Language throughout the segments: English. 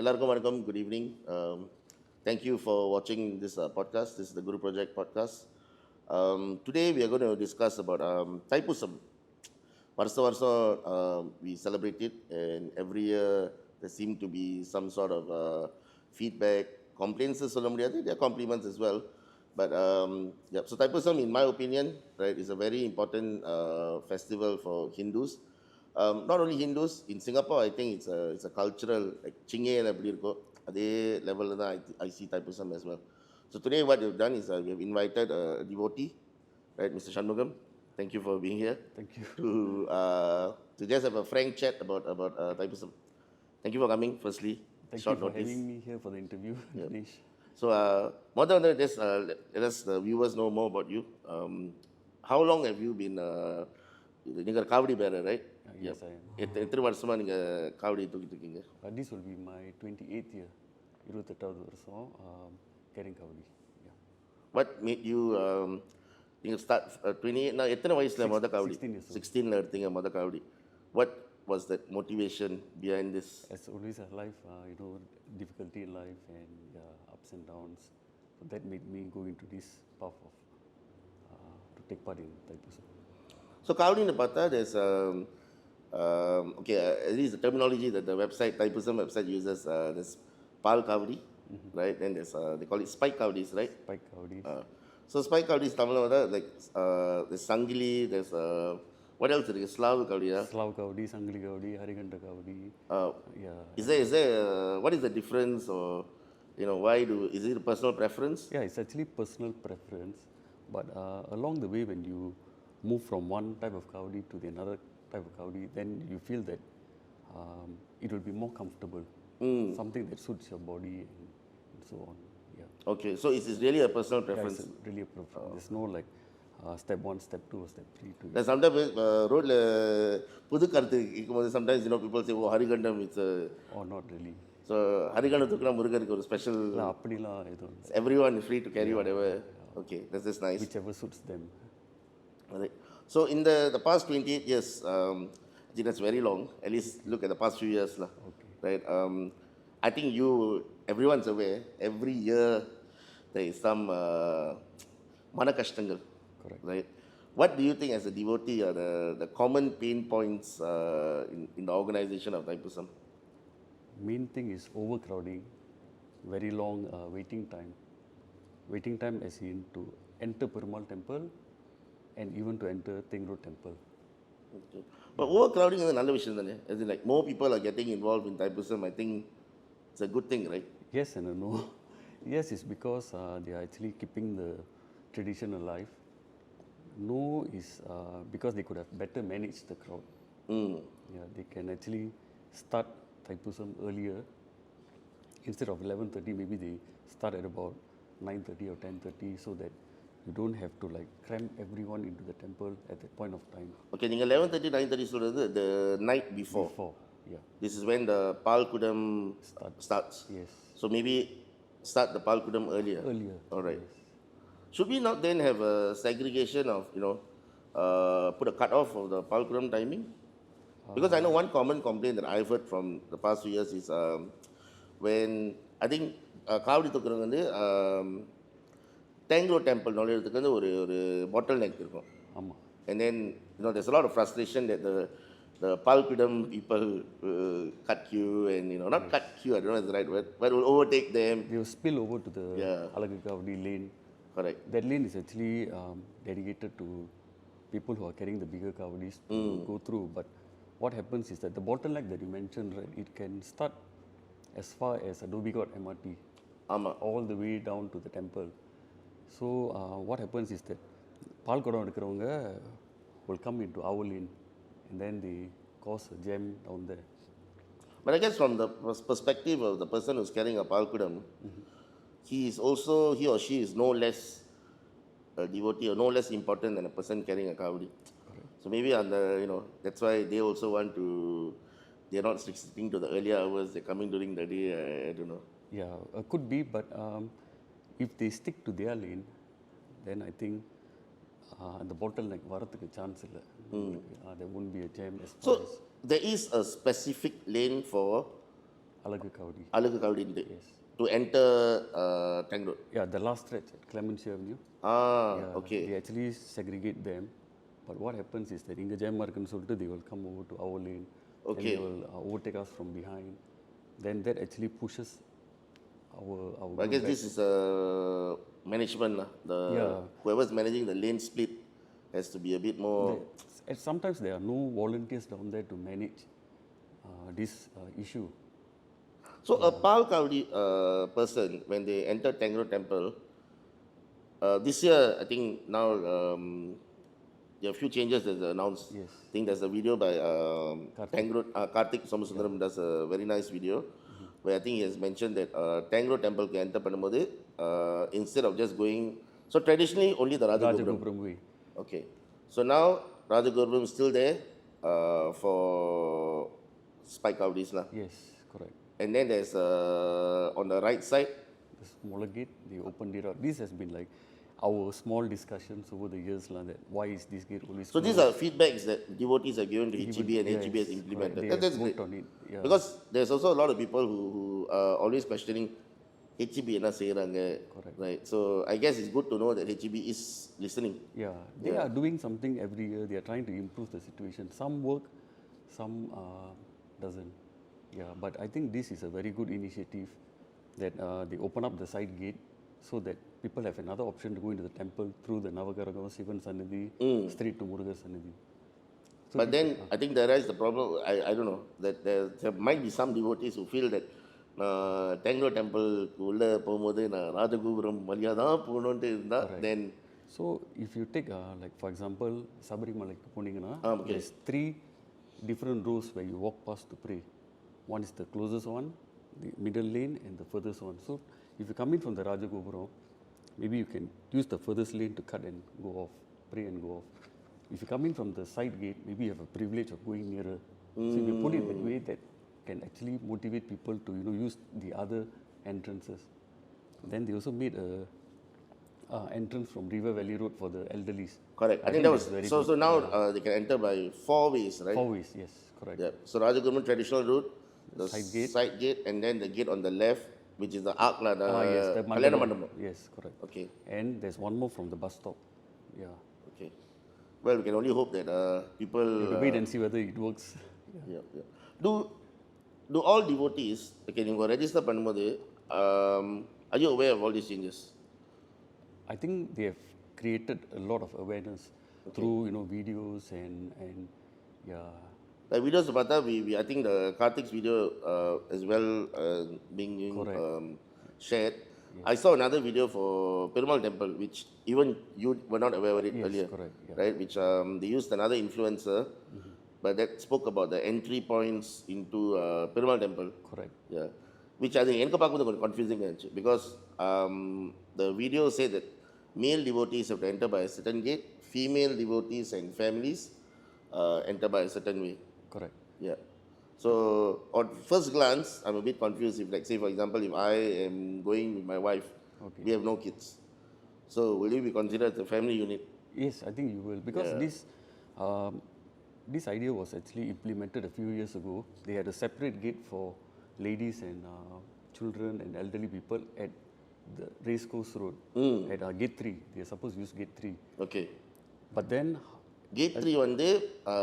Ellarkum vanakkam, good evening. Thank you for watching this podcast. This is the Guru Project podcast. Today we are going to discuss about Thaipusam. Varsa we celebrate it, and every year there seem to be some sort of feedback, complaints. சொல்ல முடியாது, there are compliments as well. But yeah, so Thaipusam, in my opinion, right, is a very important festival for Hindus. Not only Hindus, in Singapore, I think it's a cultural, like Chinge எப்படி இருக்கோ அதே லெவலில் தான் I see Thaipusam as well. So today what we've done is we have invited a devotee, right, Mr. Shanmugam. Thank you for being here. Thank you. To just have a frank chat about Thaipusam. Thank you for coming, firstly. Thank Short you for notice. having me here for the interview, Dinesh. So, முதல்ல just let us the viewers know more about you. How long have you been நீங்கள் காவடி bearer, right? Yes, I am. எத்தனை வருஷமாக நீங்கள் காவடி தூக்கிட்டு இருக்கீங்க? This will be my 28th year, 28வது வருஷம் carrying Kavadi. Yeah. What made you நீங்கள் start 28 நான் எத்தனை வயசில் மொதல் காவடி? 16 years old. 16ல எடுத்தீங்க மொதல் காவடி. What was that motivation behind this? As always in life, difficulty in life and ups and downs. So that made me go into this path of to take part in Thaipusam. So Kavadiன்னு பார்த்தா there's okay, at least the terminology that the website, Thaipusam website uses, there's Pal Kavadi, right? Then there's, they call it Spike Kavadis, right? Spike Kavadi. So Spike Kavadis, Tamil, like there's Sangili, there's, what else is it? Slav Kavadi, yeah? Slav Kavadi, Sangli Kavadi, Hariganta Kavadi. Yeah. Is there, what is the difference, or, why is it a personal preference? Yeah, it's actually personal preference. But along the way, when you move from one type of Kavadi to the another type of Kavadi, then you feel that it will be more comfortable. Something that suits your body and so on. Yeah. Okay, so it's really a personal preference. Yeah, it's really a preference. There's no like step 1, step 2, or step 3 to it. There's sometimes road புது கருத்து இருக்கும்போது sometimes people say, oh, Harigandam, it's a... Oh, not really. So Harigandam தூக்கினா முருகருக்கு ஒரு special... அப்படிலாம் எதுவும் இல்லை. Everyone is free to carry whatever. Okay, that's just nice. Whichever suits them. Right. So in the past 28 years, I think that's very long. At least look at the past few years, lah. Okay. Right. I think everyone's aware. Every year there is some manakashtangal. Correct. Right. What do you think as a devotee are the common pain points in the organization of Thaipusam? Main thing is overcrowding, very long waiting time. Waiting time as in to enter Perumal temple and even to enter Thing Road temple. Okay. But overcrowding is another விஷயம் தானே? As in like more people are getting involved in Thaipusam, I think it's a good thing, right? Yes and no. Yes, it's because they are actually keeping the tradition alive. No is because they could have better managed the crowd. Yeah, they can actually start Thaipusam earlier. Instead of 11:30, maybe they start at about 9:30 or 10:30 so that you don't have to like cram everyone into the temple at that point of time. Okay, நீங்கள் 11:30, 9:30 சொல்கிறது the night before. Yeah. This is when the Palkudam starts. Yes. So maybe start the Palkudam earlier. Earlier. All right. Yes. Should we not then have a segregation of, put a cut-off of the Palkudam timing? Because I know one common complaint that I've heard from the past few years is when, I think, காவடி தூக்குறவங்க வந்து தேங்க்ரோ temple நுழையிறதுக்கு வந்து ஒரு பாட்டில் neck இருக்கும். ஆமாம். And then, there's a lot of frustration that the Palkudam people cut queue and, not cut queue, I don't know if that's the right word, but will overtake them. They will spill over to the Alaga Kavadi lane. Correct. That lane is actually dedicated to people who are carrying the bigger Kavadis to go through. But what happens is that the bottleneck that you mentioned, right, it can start as far as Adobe Got MRT, all the way down to the temple. So what happens is that Palkudam எடுக்கிறவங்க will come into our lane and then they cause a jam down there. But I guess from the perspective of the person who's carrying a Palkudam, he or she is no less a devotee or no less important than a person carrying a Kavadi. So maybe that's why they also want to, they're not sticking to the earlier hours, they're coming during the day, I don't know. Yeah, could be, but if they stick to their lane, then I think the bottleneck வரதுக்கு chance இல்லை. There won't be a jam as far as... So there is a specific lane for Alagu Kavadi. Alagu Kavadi Yes. to enter Tank Road. Yeah, the last stretch at Clemency Avenue. Yeah, Okay. they actually segregate them. But what happens is that inga jam இருக்குன்னு சொல்லிட்டு they will come over to our lane. And Okay. they will overtake us from behind. Then that actually pushes our I group guess back. this is management. The Yeah. whoever's managing the lane split has to be a bit more. And sometimes there are no volunteers down there to manage this issue. So a Pal Kavadi person, when they enter Tank Road Temple, this year I think now there are a few changes that's announced. Yes. I think there's a video by Karthik. Tank Road, Karthik Somasundaram does a very nice video where I think he has mentioned that Tank Road Temple can enter பண்ணும்போது instead of just going, so traditionally only the Rajagopuram. Rajagopuram way. Okay. So now Rajagopuram is still there for Spike Kavadis lah. Yes, correct. And then there's on the right side. The smaller gate, they opened it up. This has been like our small discussions over the years that why is this gate always So these are feedbacks that devotees are given to HEB and Yes, HEB has implemented. correct. They That's have great. worked on it. Yeah. Because there's also a lot of people who are always questioning HEB என்ன செய்றாங்க, right? So I guess it's good to know that HEB is listening. Yeah, they are doing something every year. They are trying to improve the situation. Some work, some doesn't. Yeah, but I think this is a very good initiative that they open up the side gate so that people have another option to go into the temple through the Navakaragama Sivan Sannidhi straight to Muruga Sannidhi. So But then I think there is the problem, I don't know, that there might be some devotees who feel that Tank Road Temple உள்ள போகும்போது நான் ராஜகோபுரம் வழியா தான் போகணும்னு இருந்தா then So if you take like for example Sabarimalai போனீங்கன்னா okay. there's 3 different rows where you walk past to pray. One is the closest one, the middle lane and the furthest one. So if you come in from the Rajagopuram, maybe you can use the furthest lane to cut and go off, pray and go off. If you come in from the side gate, maybe you have a privilege of going nearer. So if you put it that way, that can actually motivate people to use the other entrances. Then they also made a entrance from River Valley Road for the elderlies. correct. I think that was very so now they can enter by 4 ways, right? 4 ways, yes, correct. Yeah. So Rajagopuram traditional route, the Side gate. and then the gate on the left, which is the arc lah, the Yes, the Kalyana mandapam. Mandapam. Yes, correct. Okay. And there's one more from the bus stop. Yeah. Okay. Well, we can only hope that people. You have to wait and see whether it works. Yeah, yeah. Do all devotees, okay, you register பண்ணும்போது, are you aware of all these changes? I think they have created a lot of awareness through videos and yeah. The videos பார்த்தா I think the Karthik's video as well being shared. I saw another video for Perumal Temple, which even you were not aware of it earlier, correct, yeah. right? Which they used another influencer, but that spoke about the entry points into Perumal Temple. Correct. Yeah, which I think எனக்கு பார்க்கும்போது கொஞ்சம் confusing ஆச்சு because the video said that male devotees have to enter by a certain gate, female devotees and families enter by a certain way. Correct. Yeah. So on first glance, I'm a bit confused. If, like, say for example, if I am going with my wife, we have no kids, so will you be considered as a family unit? Yes, I think you will because this idea was actually implemented a few years ago. They had a separate gate for ladies and children and elderly people at the Racecourse Road at Gate 3. They are supposed to use Gate 3. Okay. But then Gate 3 வந்து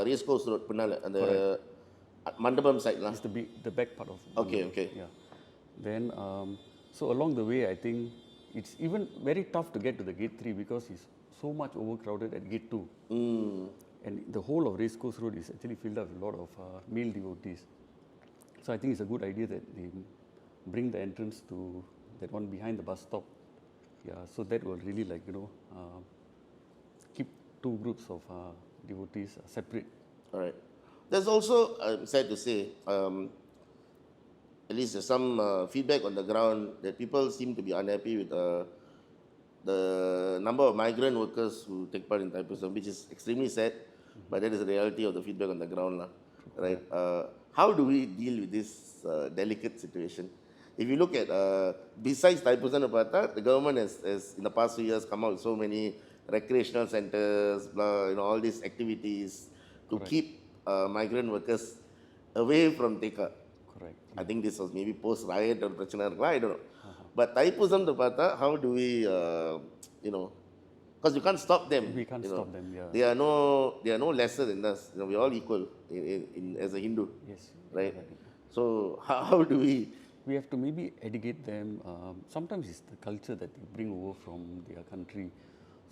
Racecourse Road பின்னால அந்த மண்டபம் side lah. it's the back part of Okay, okay. Yeah. Then so along the way, I think it's even very tough to get to the Gate 3 because it's so much overcrowded at Gate 2. And the whole of Racecourse Road is actually filled up with a lot of male devotees. So I think it's a good idea that they bring the entrance to that one behind the bus stop. Yeah, so that will really keep 2 groups of devotees separate. All right. There's also, sad to say, at least there's some feedback on the ground that people seem to be unhappy with the number of migrant workers who take part in Thaipusam, which is extremely sad, but that is the reality of the feedback on the ground lah, right? How do we deal with this delicate situation? If you look at, besides Thaipusam, the government has in the past few years come out with so many recreational centers, all these activities to keep migrant workers away from Theka, Correct. I think this was maybe post riot or பிரச்சனை இருக்கலாம், I don't know. But Thaipusam to பார்த்தா, how do we, you know, because you can't stop them. We can't you know. stop them, yeah. They are no lesser than us. You know, we're all equal as a Hindu, Yes. right? So how do we have to maybe educate them. Sometimes it's the culture that they bring over from their country.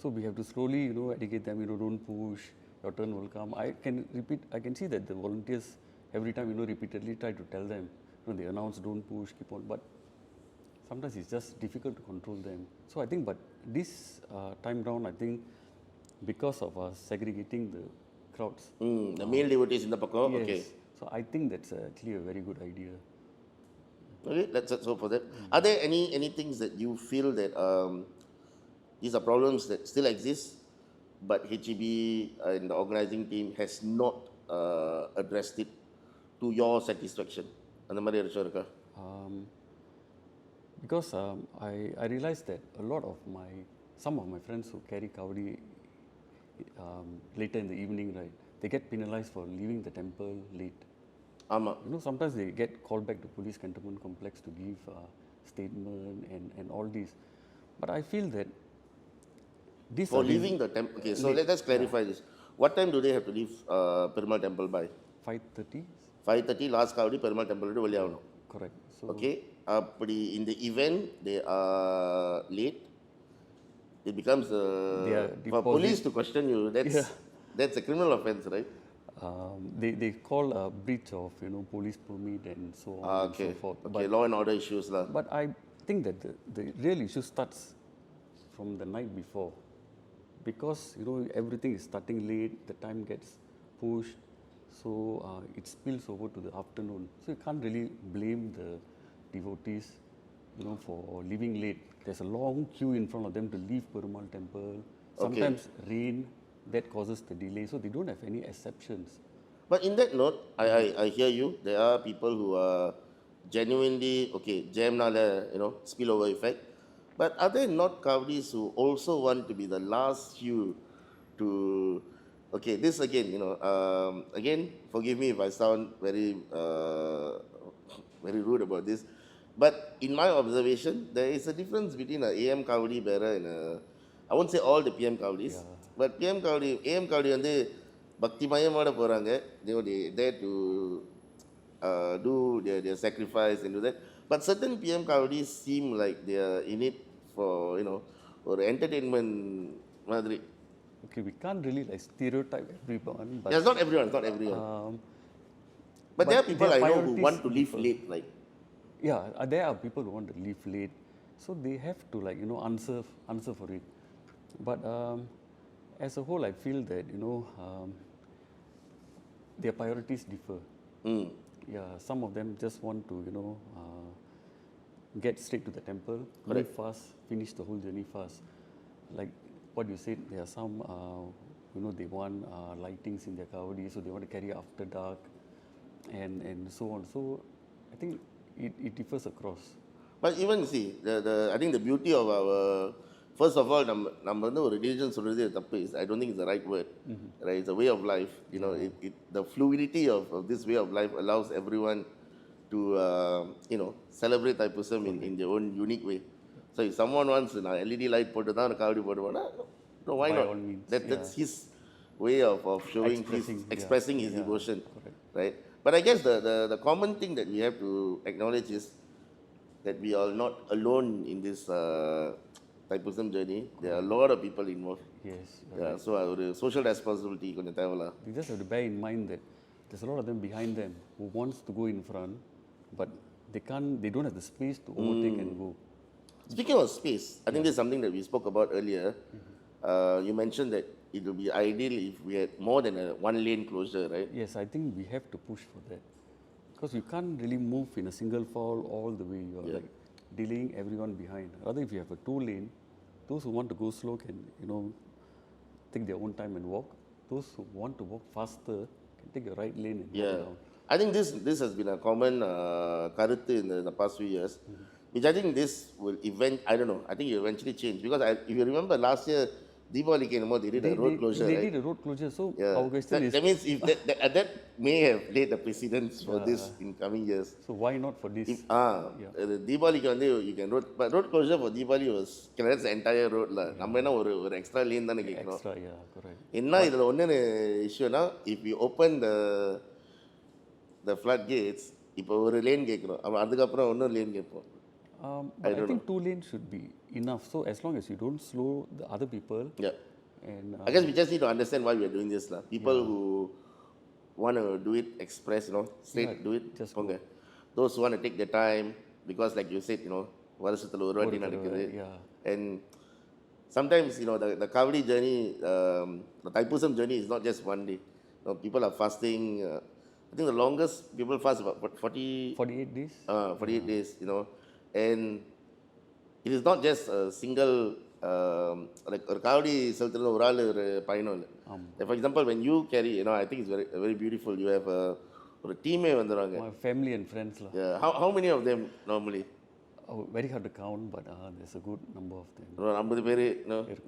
So we have to slowly, educate them, don't push, your turn will come. I can see that the volunteers every time, repeatedly try to tell them, they announce, don't push, keep on. But sometimes it's just difficult to control them. So I think, but this time round, I think because of us segregating the crowds. the male devotees in the pakam? Yes. Okay. So I think that's actually a very good idea. Okay, let's hope for that. Are there any things that you feel that these are problems that still exist, but HEB and the organizing team has not addressed it to your satisfaction? அந்த மாதிரி ஏதாச்சும் இருக்கா? Because I realized that a lot of some of my friends who carry Kavadi later in the evening, right, they get penalized for leaving the temple late. ஆமாம். Sometimes they get called back to police cantonment complex to give statement and all this. But I feel that this For leaving the temple. Okay, so let's clarify this. What time do they have to leave Perumal temple by? 5:30. 5:30 last Kavadi Perumal temple விட்டு வெளியாகணும். Correct. So Okay, அப்படி in the event they are late, it becomes for police to question you. That's a criminal offence, right? They call a breach of police permit and so on and so forth. Okay, law and order issues lah. But I think that the real issue starts from the night before, because everything is starting late, the time gets pushed, so it spills over to the afternoon. So you can't really blame the devotees for leaving late. There's a long queue in front of them to leave Perumal temple. Sometimes rain, that causes the delay, so they don't have any exceptions. But in that note, I hear you. There are people who are genuinely, jam nala, spillover effect. But are there not Kavadis who also want to be the last few to, this again, again, forgive me if I sound very, very rude about this. But in my observation, there is a difference between an AM Kavadi bearer and I won't say all the PM Kavadis. Yeah. But AM Kavadi வந்து பக்திமயமோட போகிறாங்க. They dare to do their sacrifice and do that. But certain PM Kavadis seem like they are in it for, ஒரு entertainment மாதிரி. Okay, we can't really stereotype everyone. But it's not everyone. But there are people I know who want to leave late, like. Yeah, there are people who want to leave late, so they have to answer for it. But as a whole, I feel that their priorities differ. Yeah, some of them just want to get straight to the temple, leave fast, finish the whole journey fast. Like what you said, there are some they want lightings in their Kavadi, so they want to carry after dark, and so on. So I think it differs across. But even see, I think the beauty of our, first of all, நம்ம வந்து ஒரு religion சொல்றது தப்பு is, I don't think it's the right word. Right? It's a way of life. The fluidity of this way of life allows everyone to celebrate Thaipusam in their own unique way. So if someone wants LED light போட்டு தான் காவடி போடுவானா, no, why not? That's his way of showing expressing his devotion. Correct. Right? But I guess the common thing that we have to acknowledge is that we are not alone in this Thaipusam journey. There are a lot of people involved. Yes. Yeah, so our social responsibility konjam thevalla. We just have to bear in mind that there's a lot of them behind them who wants to go in front, but they don't have the space to overtake and go. Speaking of space, I think this is something that we spoke about earlier. You mentioned that it would be ideal if we had more than a one lane closure, right? Yes, I think we have to push for that, because you can't really move in a single file all the way. You're like delaying everyone behind. Rather, if you have a two lane, those who want to go slow can take their own time and walk. Those who want to walk faster can take the right lane and walk down. I think this has been a common karuthu in the past few years, which I think this will I don't know, I think it will eventually change, because if you remember last year Deepavali came more, they did a road closure, they right? did a road closure. So Yeah. our question is, That means if that may have laid the precedence for this in coming years. so why not for this? If Deepavali you can road, but road closure for Deepavali was that's the entire road lah. நம்ம என்ன ஒரு extra lane தானே கேட்கிறோம். Extra, yeah, correct. என்ன இதில் ஒன்று இஷ்யூனா if you open the floodgates இப்போ ஒரு லேன் கேட்குறோம் அதுக்கப்புறம் இன்னொரு லேன் கேட்போம். But I think 2 lanes should be enough. So as long as you don't slow the other people. Yeah. And I guess we just need to understand why we are doing this lah. People who want to do it express, straight do it. just okay. Those who want to take their time because like you said, வருஷத்துல ஒரு வாட்டி நடக்குது. yeah. And sometimes the Kavadi journey, the Thaipusam journey is not just one day. People are fasting. I think the longest people fast about 48 days. 48 days, and it is not just a single like ஒரு காவடி செலுத்துறது ஒரு ஆள் ஒரு பயணம் இல்லை. For example, when you carry, I think it's very very beautiful. You have ஒரு டீமே வந்துடுவாங்க. My family and friends lah. Yeah. How many of them normally? Oh, very hard to count, but there's a good number of them. 50 பேர்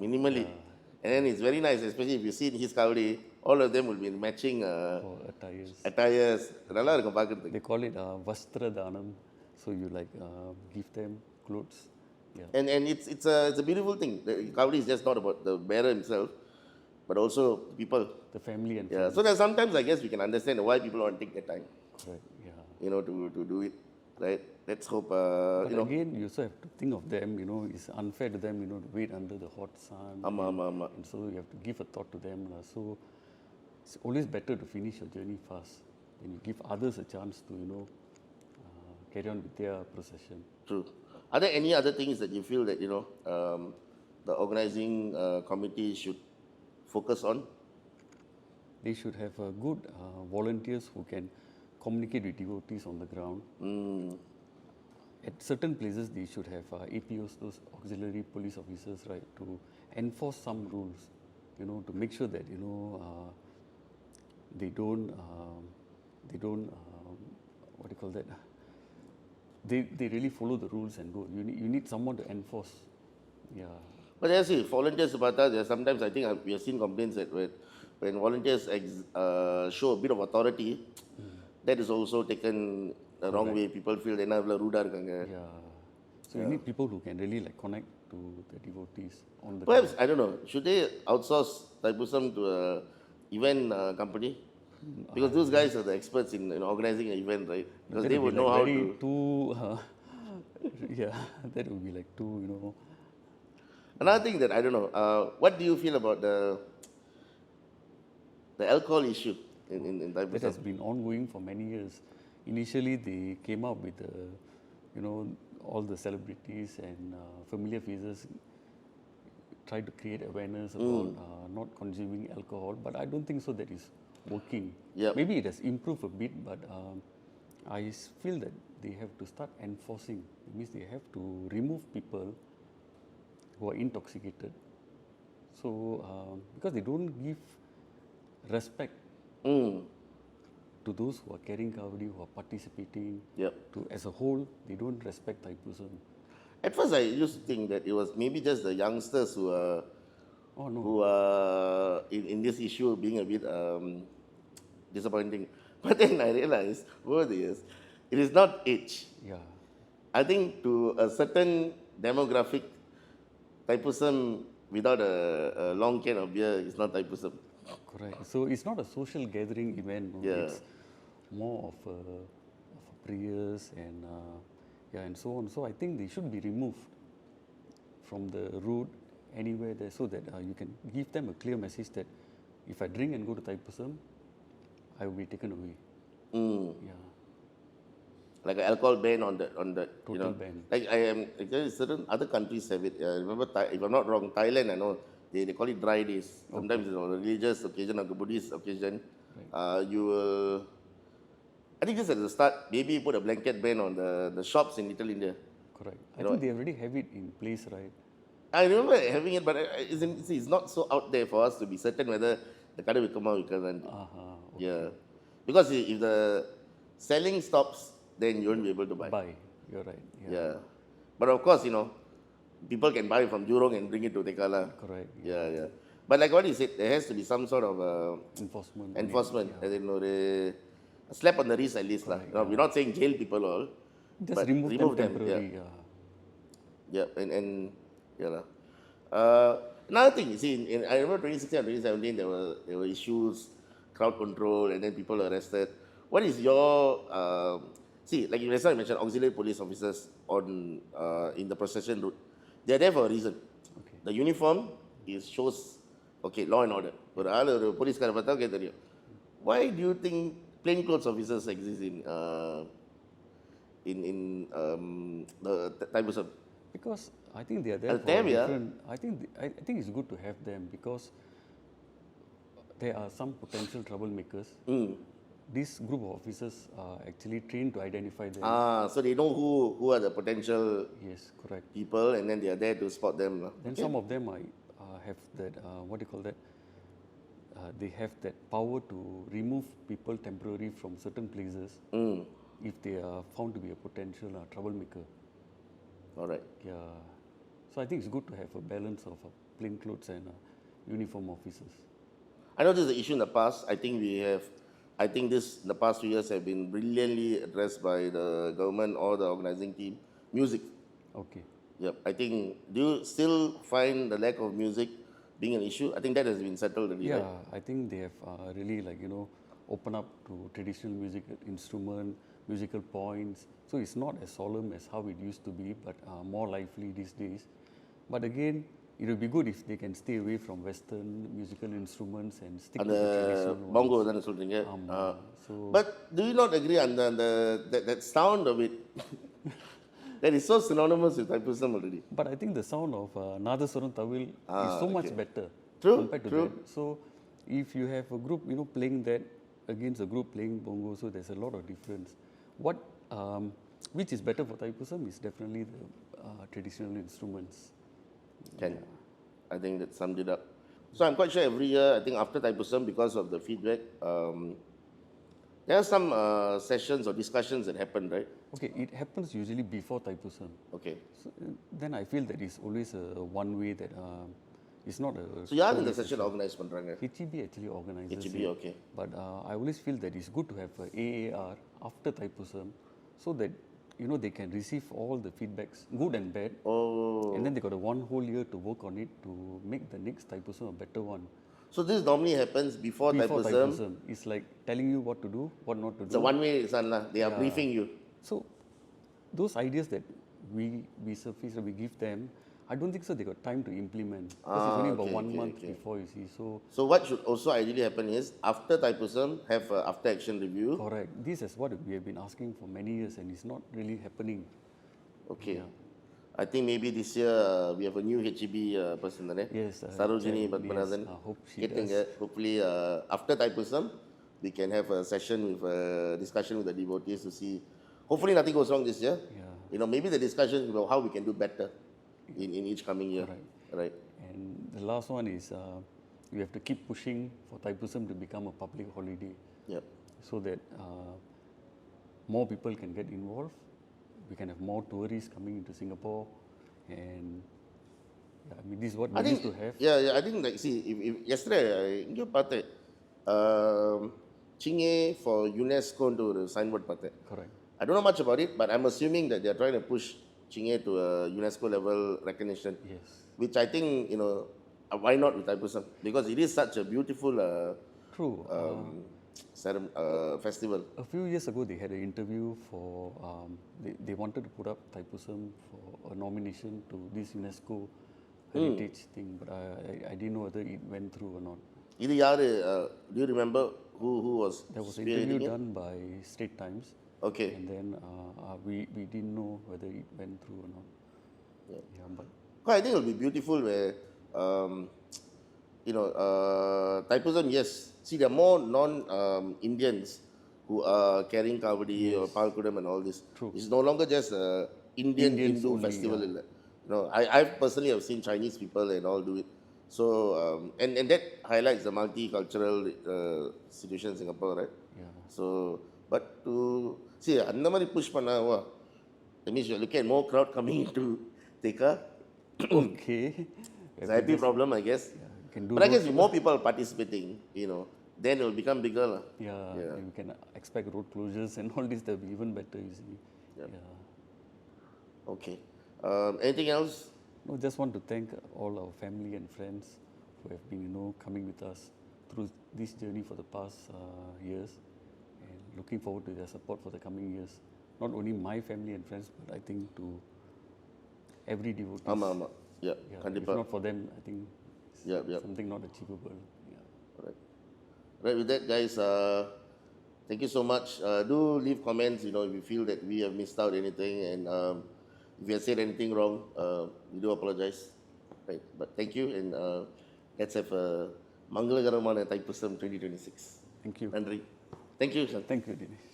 minimally. And then it's very nice, especially if you see in his Kavadi, all of them will be matching attires. நல்லா இருக்கும் பார்க்கிறதுக்கு. They call it Vastra Danam. So you give them clothes. Yeah. And it's a beautiful thing. The Kavadi is just not about the bearer himself, but also people. The family and friends. So that sometimes I guess we can understand why people want to take their time. Right. Yeah. To do it. Right. Let's hope. But again, you also have to think of them. It's unfair to them. To wait under the hot sun. And so you have to give a thought to them. So it's always better to finish your journey fast. Then you give others a chance to carry on with their procession. True. Are there any other things that you feel that the organizing committee should focus on? They should have good volunteers who can communicate with devotees on the ground. At certain places, they should have APOs, those auxiliary police officers, right, to enforce some rules, to make sure that they don't what do you call that? They really follow the rules and go. You need someone to enforce. Yeah. But I see volunteers, sometimes I think we have seen complaints that when volunteers show a bit of authority, that is also taken the wrong way. People feel they are rude. Yeah. So you need people who can really connect to the devotees on the. Perhaps I don't know. Should they outsource Thaipusam to a event company? Because those guys are the experts in organizing an event, right? Because they would know how to. Yeah, that would be too. Another thing that I don't know. What do you feel about the alcohol issue in Thaipusam? That has been ongoing for many years. Initially, they came up with all the celebrities and familiar faces tried to create awareness about not consuming alcohol, but I don't think so that is working. Yep. Maybe it has improved a bit, but I feel that they have to start enforcing. It means they have to remove people who are intoxicated. So, because they don't give respect to those who are carrying Kavadi, who are participating. Yep. As a whole, they don't respect Thaipusam. At first, I used to think that it was maybe just the youngsters who are who are in this issue being a bit disappointing. But then I realized over the years, it is not age. Yeah. I think to a certain demographic, Thaipusam without a long can of beer is not Thaipusam. Correct. So it's not a social gathering event. No? Yeah. It's more of prayers and and so on. So I think they should be removed from the route anywhere there, so that you can give them a clear message that if I drink and go to Thaipusam, I will be taken away. Yeah. Like an alcohol ban on that. Total ban. Like certain other countries have it. Remember, if I'm not wrong, Thailand, I know they call it dry days. Sometimes religious occasion or Buddhist occasion, you will. I think just at the start, maybe put a blanket ban on the shops in Little India. Correct. I think they already have it in place, right? I remember having it, but it's not so out there for us to be certain whether the kada will come out. Okay. Yeah. Because if the selling stops, then you won't be able to buy. You're right. Yeah. But of course, people can buy from Jurong and bring it to Tekala. Correct. Yeah. But like what you said, there has to be some sort of Enforcement. enforcement. As in, a slap on the wrist at least. We're not saying jail people all. Just but remove them temporarily. Yeah, and yeah. Another thing, you see, I remember 2016 and 2017, there were issues, crowd control, and then people arrested. What is your see? Like you mentioned, auxiliary police officers on in the procession route. They're there for a reason. Okay. The uniform shows okay, law and order. ஒரு ஆள் ஒரு போலீஸ்கார பார்த்தா okay தெரியும். Why do you think plainclothes officers exist in the Thaipusam? Because I think they are there for different. I think it's good to have them because there are some potential troublemakers. This group of officers are actually trained to identify them. So they know who are the potential correct. people, and then they are there to spot them. Then some of them have that what do you call that? They have that power to remove people temporarily from certain places if they are found to be a potential troublemaker. All right. Yeah. So I think it's good to have a balance of plainclothes and uniform officers. I know this is an issue in the past. I think this in the past few years have been brilliantly addressed by the government or the organizing team. Music. Okay. Yep. I think, do you still find the lack of music being an issue? I think that has been settled already. Yeah, right? I think they have really open up to traditional music instrument, musical points. So it's not as solemn as how it used to be, but more lively these days. But again, it would be good if they can stay away from Western musical instruments and stick to the traditional ones. Bongo தானே சொல்றீங்க. But do you not agree on that sound of it? That is so synonymous with Thaipusam already. But I think the sound of Nadaswaram Tawil is so much better compared to that. So if you have a group, playing that against a group playing bongo, so there's a lot of difference. What which is better for Thaipusam is definitely the traditional instruments. I think that summed it up. So I'm quite sure every year, I think after Thaipusam, because of the feedback, there are some sessions or discussions that happen, right? Okay, it happens usually before Thaipusam. Okay. So, then I feel that it's always a one way that it's not a. So யார் இந்த session organize பண்றாங்க? HEB actually organizes HEB, it. okay. But I always feel that it's good to have a AAR after Thaipusam so that they can receive all the feedbacks, good and bad. Oh. And then they got one whole year to work on it to make the next Thaipusam a better one. So this normally happens before Thaipusam. It's like telling you what to do, what not to do. It's a one-way, they are briefing you. So those ideas that we surface, we give them, I don't think so they got time to implement. Because it's only about 1 month before, you see. So what should also ideally happen is, after Thaipusam, have an after-action review. Correct. This is what we have been asking for many years and it's not really happening. Okay. Yeah. I think maybe this year we have a new HEB person, Yes. Sarojini Padmanathan. I hope she does. Hopefully, after Thaipusam, we can have a session with a discussion with the devotees to see. Hopefully, nothing goes wrong this year. Yeah. Maybe the discussion about how we can do better in each coming year. Right. And the last one is we have to keep pushing for Thaipusam to become a public holiday. Yep. So that more people can get involved. We can have more tourists coming into Singapore, and this is what we used to have. Yeah, I think see, if yesterday you பார்த்தேன் Chinge for UNESCO to the signboard பார்த்தேன். Correct. I don't know much about it, but I'm assuming that they are trying to push Chinge to a UNESCO level recognition. Yes. Which I think why not with Thaipusam, because it is such a beautiful True. festival. A few years ago, they had an interview for, they wanted to put up Thaipusam for a nomination to this UNESCO heritage thing, but I didn't know whether it went through or not. இது யாரு? Do you remember who was? There was an interview done by State Times. Okay. And then we didn't know whether it went through or not. Yeah, but I think it will be beautiful where Thaipusam, yes. See, there are more non-Indians who are carrying Kavadi or Palkudam and all this. True. It's no longer just a Indian Hindu only, festival. I personally have seen Chinese people and all do it. So, and that highlights the multicultural situation in Singapore, right? Yeah. So, but to see, அந்த மாதிரி push பண்ணா, that means you're looking at more crowd coming into Theka. Okay. It's a happy problem, I guess. You can do But I road, guess if more people are participating, then it will become bigger. Lah. yeah, and we can expect road closures and all this. That will be even better, you see. Yep. Yeah. Okay. Anything else? No, just want to thank all our family and friends who have been, coming with us through this journey for the past years, and looking forward to their support for the coming years. Not only my family and friends, but I think to every devotee. Ama. Yeah. Yeah, if Kandipa. not for them, I think it's Yep. something not achievable. Yeah. Alright. Right, with that, guys, thank you so much. Do leave comments, if you feel that we have missed out anything, and if we have said anything wrong, we do apologize. Right, but thank you, and let's have a Mangalagaramana Thaipusam 2026. Thank you. Nandri. Thank you, Shan. Thank you, Dinesh.